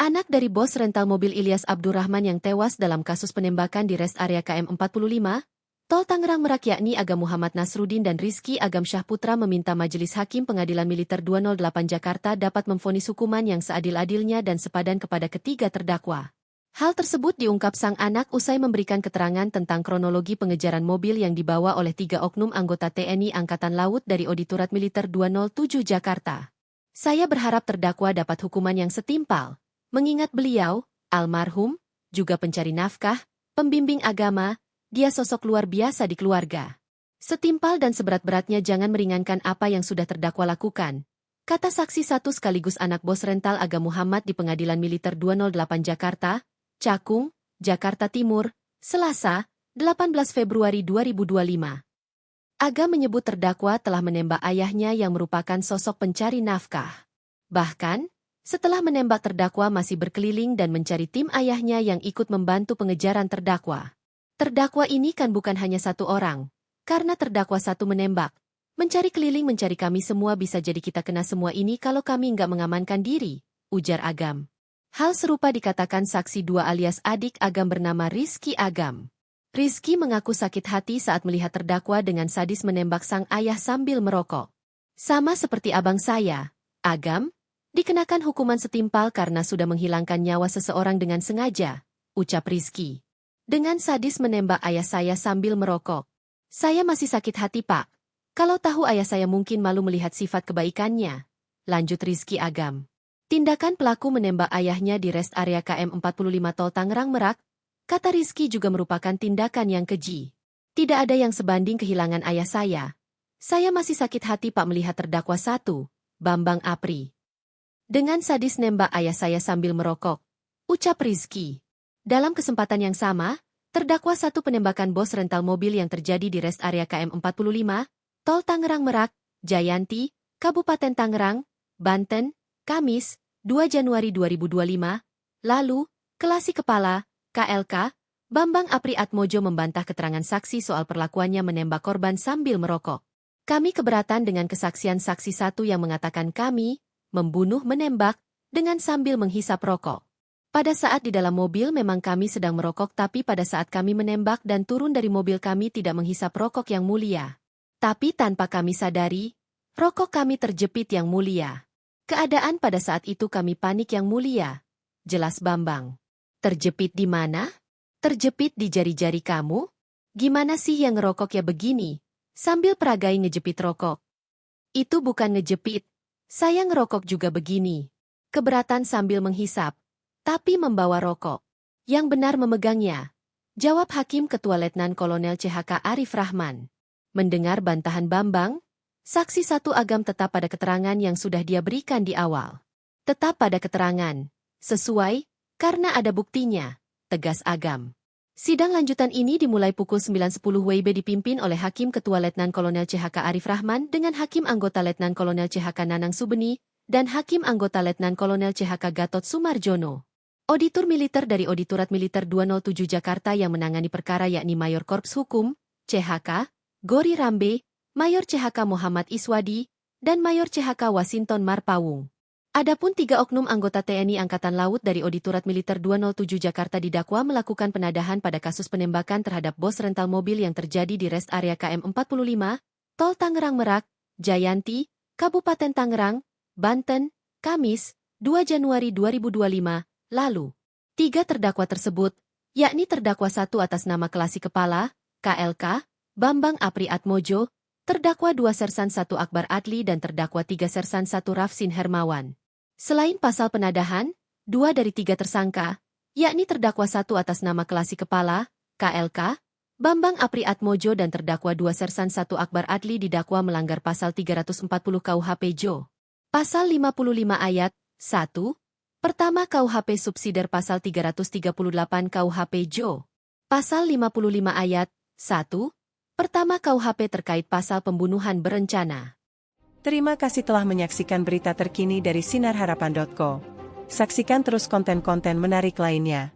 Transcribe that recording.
Anak dari bos rental mobil Ilyas Abdurrahman yang tewas dalam kasus penembakan di rest area KM 45, Tol Tangerang Merak yakni Agam Muhammad Nasruddin dan Rizky Agam Syahputra meminta Majelis Hakim Pengadilan Militer 208 Jakarta dapat memvonis hukuman yang seadil-adilnya dan sepadan kepada ketiga terdakwa. Hal tersebut diungkap sang anak usai memberikan keterangan tentang kronologi pengejaran mobil yang dibawa oleh 3 oknum anggota TNI Angkatan Laut dari Auditorat Militer 207 Jakarta. Saya berharap terdakwa dapat hukuman yang setimpal, mengingat beliau, almarhum, juga pencari nafkah, pembimbing agama, dia sosok luar biasa di keluarga. Setimpal dan seberat-beratnya jangan meringankan apa yang sudah terdakwa lakukan, kata saksi satu sekaligus anak bos rental Agam Muhammad di Pengadilan Militer 208 Jakarta, Cakung, Jakarta Timur, Selasa, 18 Februari 2025. Agam menyebut terdakwa telah menembak ayahnya yang merupakan sosok pencari nafkah. Bahkan, setelah menembak terdakwa masih berkeliling dan mencari tim ayahnya yang ikut membantu pengejaran terdakwa. Terdakwa ini kan bukan hanya satu orang, karena terdakwa satu menembak. Mencari keliling mencari kami semua bisa jadi kita kena semua ini kalau kami nggak mengamankan diri, ujar Agam. Hal serupa dikatakan saksi 2 alias adik Agam bernama Rizky Agam. Rizky mengaku sakit hati saat melihat terdakwa dengan sadis menembak sang ayah sambil merokok. Sama seperti abang saya, Agam, dikenakan hukuman setimpal karena sudah menghilangkan nyawa seseorang dengan sengaja, ucap Rizky. Dengan sadis menembak ayah saya sambil merokok. Saya masih sakit hati pak. Kalau tahu ayah saya mungkin malu melihat sifat kebaikannya, lanjut Rizky Agam. Tindakan pelaku menembak ayahnya di rest area KM 45 Tol Tangerang Merak, kata Rizky juga merupakan tindakan yang keji. Tidak ada yang sebanding kehilangan ayah saya. Saya masih sakit hati pak melihat terdakwa satu, Bambang Apri. Dengan sadis nembak ayah saya sambil merokok, ucap Rizky. Dalam kesempatan yang sama, terdakwa satu penembakan bos rental mobil yang terjadi di rest area KM 45, Tol Tangerang Merak, Jayanti, Kabupaten Tangerang, Banten, Kamis, 2 Januari 2025, lalu, Kelasi Kepala, KLK, Bambang Apri Atmojo membantah keterangan saksi soal perlakuannya menembak korban sambil merokok. Kami keberatan dengan kesaksian saksi satu yang mengatakan kami membunuh menembak dengan sambil menghisap rokok. Pada saat di dalam mobil memang kami sedang merokok tapi pada saat kami menembak dan turun dari mobil kami tidak menghisap rokok yang mulia. Tapi tanpa kami sadari, rokok kami terjepit yang mulia. Keadaan pada saat itu kami panik yang mulia, jelas Bambang. Terjepit di mana? Terjepit di jari-jari kamu? Gimana sih yang ngerokok ya begini? Sambil peragai ngejepit rokok. Itu bukan ngejepit. Saya ngerokok juga begini. Keberatan sambil menghisap, tapi membawa rokok. Yang benar memegangnya. Jawab Hakim Ketua Letnan Kolonel CHK Arif Rahman. Mendengar bantahan Bambang, saksi satu Agam tetap pada keterangan yang sudah dia berikan di awal. Tetap pada keterangan. Sesuai, karena ada buktinya, tegas Agam. Sidang lanjutan ini dimulai pukul 9.10 WIB dipimpin oleh Hakim Ketua Letnan Kolonel CHK Arif Rahman dengan Hakim Anggota Letnan Kolonel CHK Nanang Subeni dan Hakim Anggota Letnan Kolonel CHK Gatot Sumarjono. Auditor Militer dari Auditorat Militer 207 Jakarta yang menangani perkara yakni Mayor Korps Hukum, CHK, Gori Rambe, Mayor CHK Muhammad Iswadi, dan Mayor CHK Wasinton Marpawung. Adapun 3 oknum anggota TNI Angkatan Laut dari Auditorat Militer 207 Jakarta didakwa melakukan penadahan pada kasus penembakan terhadap bos rental mobil yang terjadi di rest area KM 45, Tol Tangerang Merak, Jayanti, Kabupaten Tangerang, Banten, Kamis, 2 Januari 2025, lalu. 3 terdakwa tersebut, yakni terdakwa 1 atas nama Kelasi Kepala, KLK, Bambang Apri Atmojo, terdakwa 2 Sersan 1 Akbar Adli dan terdakwa 3 Sersan 1 Rafsin Hermawan. Selain pasal penadahan, 2 dari 3 tersangka, yakni terdakwa 1 atas nama Kelasi Kepala, KLK, Bambang Apri Atmojo dan terdakwa 2 Sersan 1 Akbar Adli didakwa melanggar pasal 340 KUHP JO. Pasal 55 ayat 1, pertama KUHP subsidiar pasal 338 KUHP JO. Pasal 55 ayat 1, pertama KUHP terkait pasal pembunuhan berencana. Terima kasih telah menyaksikan berita terkini dari sinarharapan.co. Saksikan terus konten-konten menarik lainnya.